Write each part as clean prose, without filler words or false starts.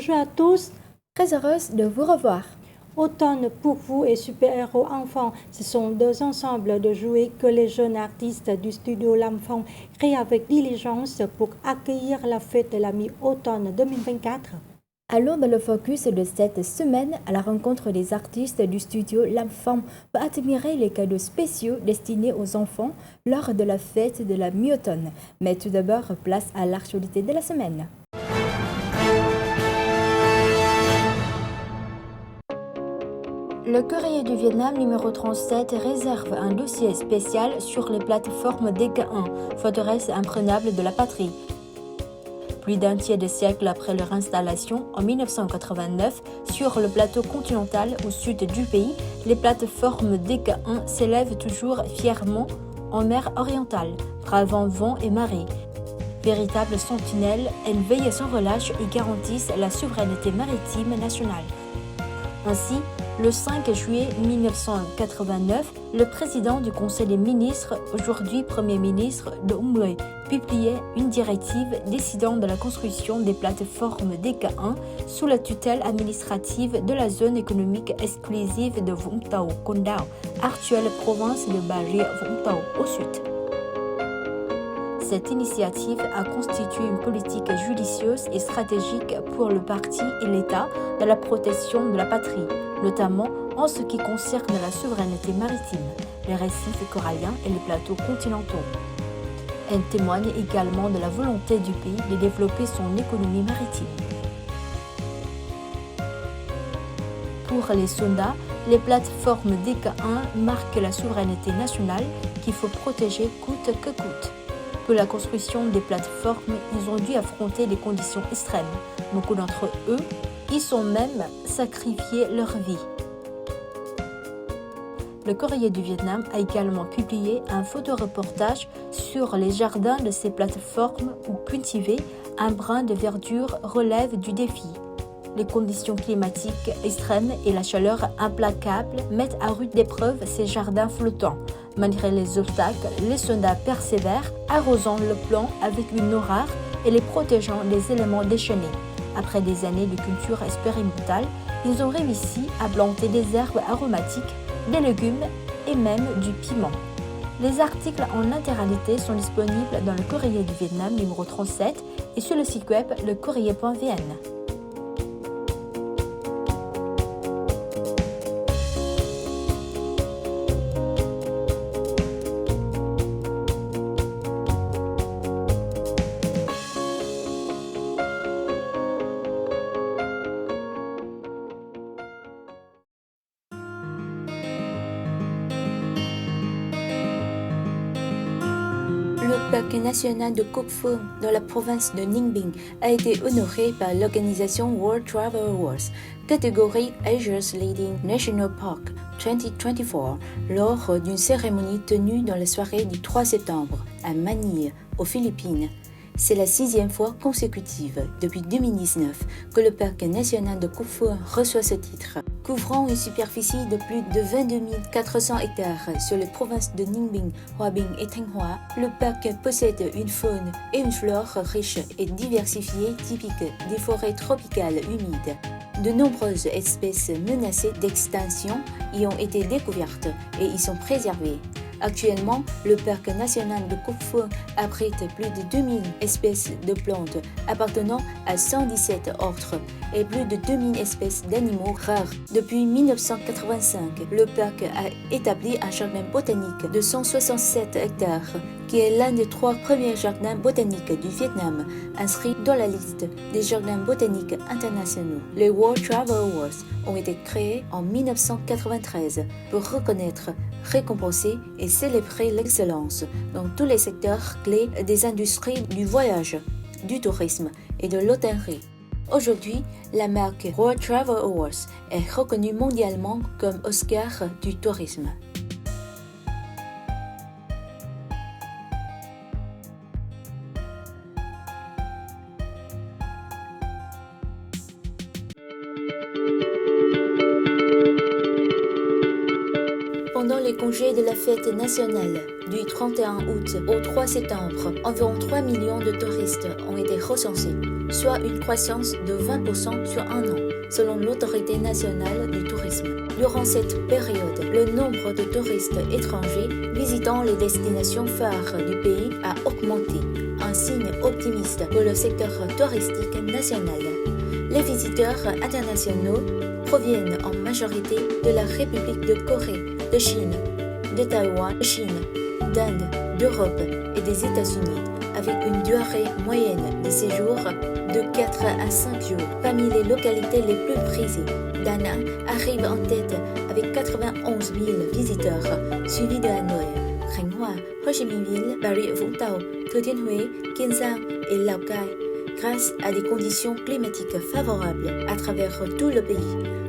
Bonjour à tous. Très heureuse de vous revoir. Automne pour vous et Super-Héros Enfants, ce sont deux ensembles de jouets que les jeunes artistes du studio L'Enfant créent avec diligence pour accueillir la fête de la mi-automne 2024. Allons dans le focus de cette semaine à la rencontre des artistes du studio L'Enfant pour admirer les cadeaux spéciaux destinés aux enfants lors de la fête de la mi-automne. Mais tout d'abord, place à l'actualité de la semaine. Le courrier du Vietnam numéro 37 réserve un dossier spécial sur les plateformes DK1, forteresse imprenable de la patrie. Plus d'un tiers de siècle après leur installation, en 1989, sur le plateau continental au sud du pays, les plateformes DK1 s'élèvent toujours fièrement en mer orientale, bravant vent et marée. Véritables sentinelles, elles veillent sans relâche et garantissent la souveraineté maritime nationale. Ainsi, le 5 juillet 1989, le président du Conseil des ministres, aujourd'hui Premier ministre Đỗ Mười, publiait une directive décidant de la construction des plateformes DK1 sous la tutelle administrative de la zone économique exclusive de Vũng Tàu, Côn Đảo, actuelle province de Bà Rịa Vũng Tàu au sud. Cette initiative a constitué une politique judicieuse et stratégique pour le parti et l'État dans la protection de la patrie, notamment en ce qui concerne la souveraineté maritime, les récifs coralliens et les plateaux continentaux. Elle témoigne également de la volonté du pays de développer son économie maritime. Pour les soldats, les plateformes DK1 marquent la souveraineté nationale qu'il faut protéger coûte que coûte. Pour la construction des plateformes, ils ont dû affronter des conditions extrêmes. Beaucoup d'entre eux y sont même sacrifié leur vie. Le Courrier du Vietnam a également publié un photoreportage sur les jardins de ces plateformes où cultiver un brin de verdure relève du défi. Les conditions climatiques extrêmes et la chaleur implacable mettent à rude épreuve ces jardins flottants. Malgré les obstacles, les soldats persévèrent, arrosant le plan avec une eau rare et les protégeant des éléments déchaînés. Après des années de culture expérimentale, ils ont réussi à planter des herbes aromatiques, des légumes et même du piment. Les articles en intégralité sont disponibles dans le Courrier du Vietnam numéro 37 et sur le site web lecourrier.vn. Le parc national de Cuc Phuong, dans la province de Ninh Bình, a été honoré par l'organisation World Travel Awards, catégorie Asia's Leading National Park 2024, lors d'une cérémonie tenue dans la soirée du 3 septembre à Manille, aux Philippines. C'est la 6e fois consécutive, depuis 2019, que le parc national de Cuc Phuong reçoit ce titre. Couvrant une superficie de plus de 22 400 hectares sur les provinces de Ninh Bình, Hòa Bình et Thanh Hóa, le parc possède une faune et une flore riches et diversifiées typiques des forêts tropicales humides. De nombreuses espèces menacées d'extinction y ont été découvertes et y sont préservées. Actuellement, le parc national de Cuc Phuong abrite plus de 2000 espèces de plantes appartenant à 117 ordres et plus de 2000 espèces d'animaux rares. Depuis 1985, le parc a établi un jardin botanique de 167 hectares, qui est l'un des 3 premiers jardins botaniques du Vietnam, inscrit dans la liste des jardins botaniques internationaux. Les World Travel Awards ont été créés en 1993 pour reconnaître, récompenser et célébrer l'excellence dans tous les secteurs clés des industries du voyage, du tourisme et de l'hôtellerie. Aujourd'hui, la marque World Travel Awards est reconnue mondialement comme Oscar du tourisme. Pendant les congés de la fête nationale du 31 août au 3 septembre, environ 3 millions de touristes ont été recensés, soit une croissance de 20% sur un an, selon l'Autorité nationale du tourisme. Durant cette période, le nombre de touristes étrangers visitant les destinations phares du pays a augmenté, un signe optimiste pour le secteur touristique national. Les visiteurs internationaux proviennent en majorité de la République de Corée, de Chine, de Taïwan, de Chine, d'Inde, d'Europe et des États-Unis, avec une durée moyenne de séjour de 4 à 5 jours. Parmi les localités les plus prisées, Da Nang arrive en tête avec 91 000 visiteurs, suivi de Hanoï, Khánh Hòa, Ho Chi Minh Ville, Bà Rịa Vũng Tàu, Thừa Thiên Huế, Kiên Giang et Lào Cai. Grâce à des conditions climatiques favorables à travers tout le pays,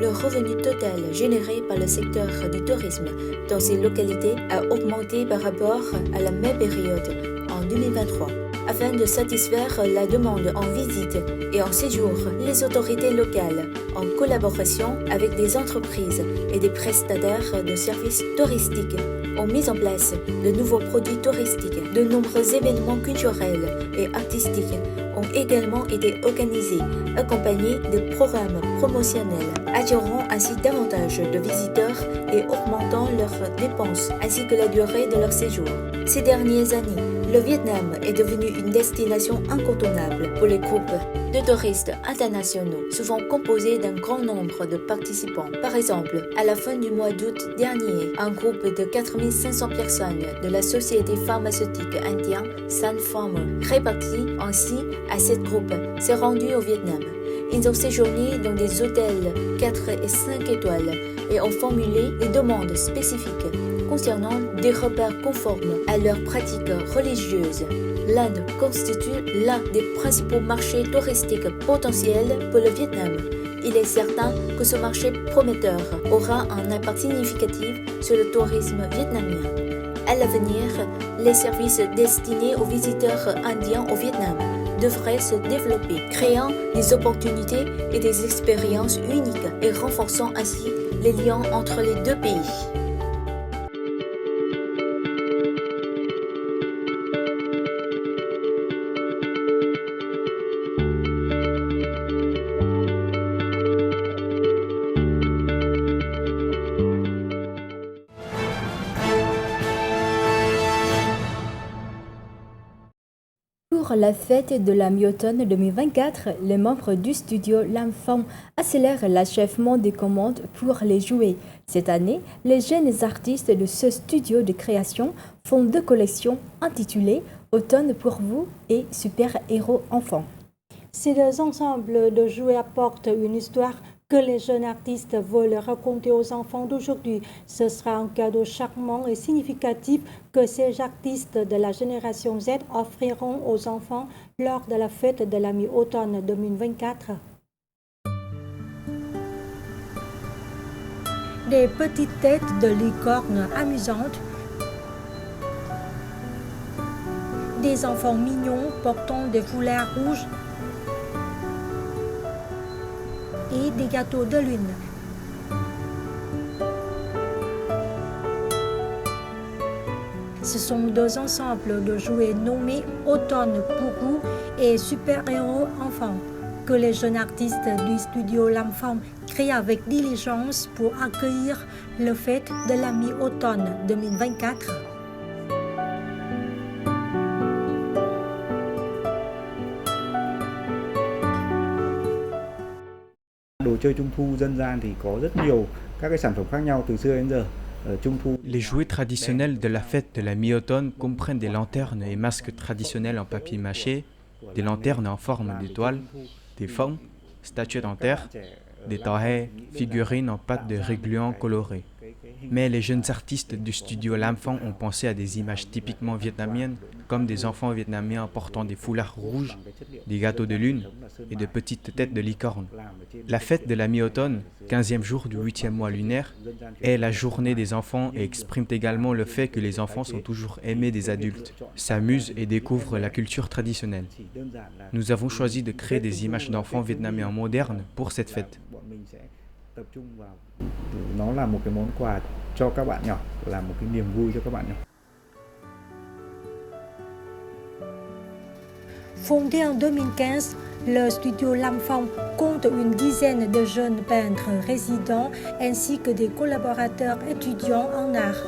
le revenu total généré par le secteur du tourisme dans ces localités a augmenté par rapport à la même période en 2023. Afin de satisfaire la demande en visite et en séjour, les autorités locales, en collaboration avec des entreprises et des prestataires de services touristiques, ont mis en place de nouveaux produits touristiques. De nombreux événements culturels et artistiques ont également été organisés, accompagnés de programmes promotionnels, attirant ainsi davantage de visiteurs et augmentant leurs dépenses, ainsi que la durée de leur séjour. Ces dernières années, le Vietnam est devenu une destination incontournable pour les groupes de touristes internationaux, souvent composés d'un grand nombre de participants. Par exemple, à la fin du mois d'août dernier, un groupe de 4500 personnes de la société pharmaceutique indienne Sun Pharma, répartis ainsi à 7 groupes, s'est rendu au Vietnam. Ils ont séjourné dans des hôtels 4 et 5 étoiles et ont formulé des demandes spécifiques concernant des repas conformes à leurs pratiques religieuses. L'Inde constitue l'un des principaux marchés touristiques potentiels pour le Vietnam. Il est certain que ce marché prometteur aura un impact significatif sur le tourisme vietnamien. À l'avenir, les services destinés aux visiteurs indiens au Vietnam devraient se développer, créant des opportunités et des expériences uniques et renforçant ainsi les liens entre les deux pays. Pour la fête de la mi-automne 2024, les membres du studio Lam Phong accélèrent l'achèvement des commandes pour les jouets. Cette année, les jeunes artistes de ce studio de création font 2 collections intitulées Automne pour vous et Super Héros Enfants. Ces 2 ensembles de jouets apportent une histoire que les jeunes artistes veulent raconter aux enfants d'aujourd'hui. Ce sera un cadeau charmant et significatif que ces artistes de la génération Z offriront aux enfants lors de la fête de la mi-automne 2024. Des petites têtes de licornes amusantes, des enfants mignons portant des foulards rouges et des gâteaux de lune. Ce sont 2 ensembles de jouets nommés Automne pour vous et Super Héros Enfants que les jeunes artistes du studio Lam Phong créent avec diligence pour accueillir le fête de la mi-automne 2024. Đồ chơi Trung thu dân gian thì có rất nhiều các cái sản phẩm khác nhau từ xưa đến giờ. Les jouets traditionnels de la fête de la mi-automne comprennent des lanternes et masques traditionnels en papier mâché, des lanternes en forme d'étoile, des fonds, statuettes en terre, des tahés, figurines en pâte de régluants colorés. Mais les jeunes artistes du studio Lam Phong ont pensé à des images typiquement vietnamiennes, comme des enfants vietnamiens portant des foulards rouges, des gâteaux de lune et de petites têtes de licorne. La fête de la mi-automne, 15e jour du 8e mois lunaire, est la journée des enfants et exprime également le fait que les enfants sont toujours aimés des adultes, s'amusent et découvrent la culture traditionnelle. Nous avons choisi de créer des images d'enfants vietnamiens modernes pour cette fête. tập trung vào nó là một cái món quà cho các bạn nhỏ, là một cái niềm vui cho các bạn nhỏ. Fondé en 2015, le studio Lam Phong compte une dizaine de jeunes peintres résidents ainsi que des collaborateurs étudiants en art.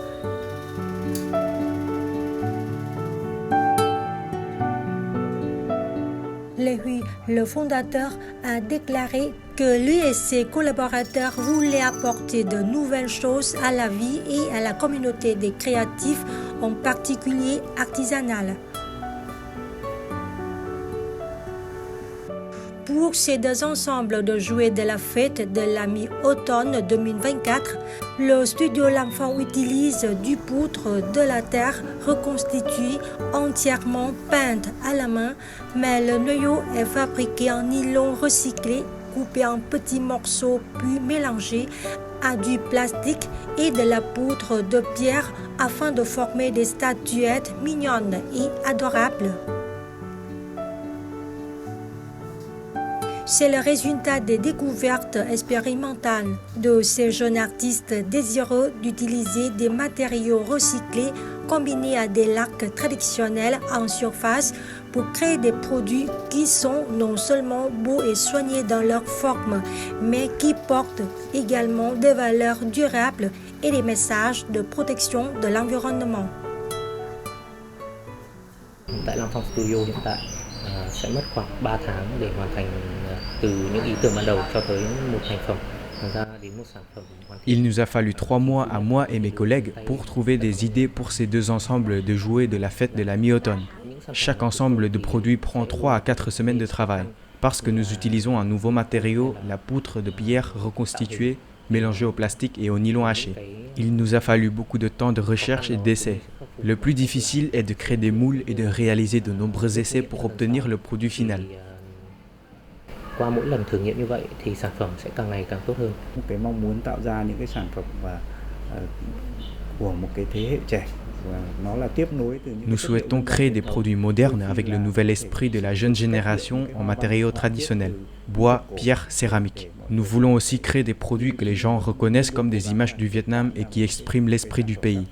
Lê Huy, le fondateur, a déclaré que lui et ses collaborateurs voulaient apporter de nouvelles choses à la vie et à la communauté des créatifs, en particulier artisanale. Pour ces deux ensembles de jouets de la fête de la mi-automne 2024, le studio Lam Phong utilise du poutre de la terre reconstituée entièrement peinte à la main, mais le noyau est fabriqué en nylon recyclé, coupé en petits morceaux puis mélangé à du plastique et de la poudre de pierre afin de former des statuettes mignonnes et adorables. C'est le résultat des découvertes expérimentales de ces jeunes artistes désireux d'utiliser des matériaux recyclés combinés à des lacs traditionnels en surface pour créer des produits qui sont non seulement beaux et soignés dans leur forme, mais qui portent également des valeurs durables et des messages de protection de l'environnement. Tại Lam Phong Studio hiện tại sẽ mất khoảng 3 tháng để hoàn thành từ những ý tưởng ban đầu cho tới một thành phẩm, ra đến một sản phẩm hoàn thiện. Il nous a fallu 3 mois à moi et mes collègues pour trouver des idées pour ces deux ensembles de jouets de la fête de la mi-automne. Chaque ensemble de produits prend 3 à 4 semaines de travail, parce que nous utilisons un nouveau matériau, la poutre de pierre reconstituée, mélangée au plastique et au nylon haché. Il nous a fallu beaucoup de temps de recherche et d'essais. Le plus difficile est de créer des moules et de réaliser de nombreux essais pour obtenir le produit final. Qua mỗi lần thử nghiệm như vậy thì sản phẩm sẽ càng ngày càng tốt hơn. Cái mong muốn tạo ra những cái sản phẩm của một cái thế hệ trẻ. Nous souhaitons créer des produits modernes avec le nouvel esprit de la jeune génération en matériaux traditionnels, bois, pierre, céramique. Nous voulons aussi créer des produits que les gens reconnaissent comme des images du Vietnam et qui expriment l'esprit du pays.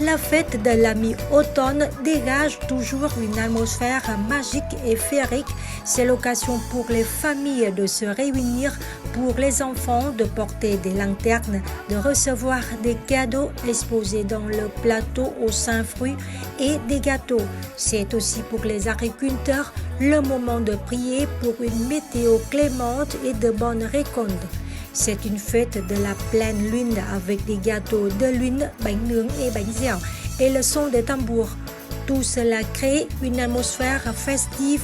La fête de la mi-automne dégage toujours une atmosphère magique et féerique. C'est l'occasion pour les familles de se réunir, pour les enfants de porter des lanternes, de recevoir des cadeaux exposés dans le plateau aux 5 fruits et des gâteaux. C'est aussi pour les agriculteurs le moment de prier pour une météo clémente et de bonnes récoltes. C'est une fête de la pleine lune avec des gâteaux de lune, bánh nướng et bánh dẻo et le son des tambours. Tout cela crée une atmosphère festive,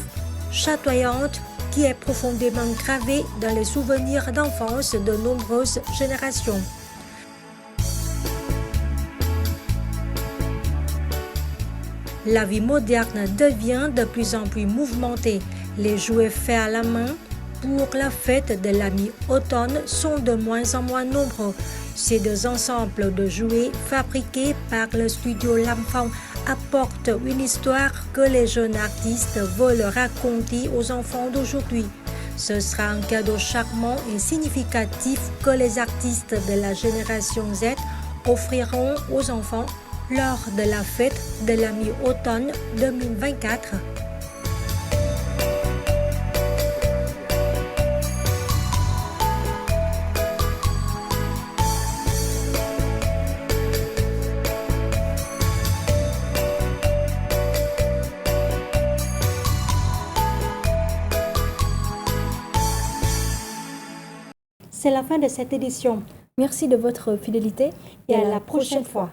chatoyante qui est profondément gravée dans les souvenirs d'enfance de nombreuses générations. La vie moderne devient de plus en plus mouvementée. Les jouets faits à la main pour la fête de la mi-automne sont de moins en moins nombreux. Ces deux ensembles de jouets fabriqués par le studio Lam Phong apportent une histoire que les jeunes artistes veulent raconter aux enfants d'aujourd'hui. Ce sera un cadeau charmant et significatif que les artistes de la génération Z offriront aux enfants lors de la fête de la mi-automne 2024. C'est la fin de cette édition. Merci de votre fidélité Et à la prochaine fois.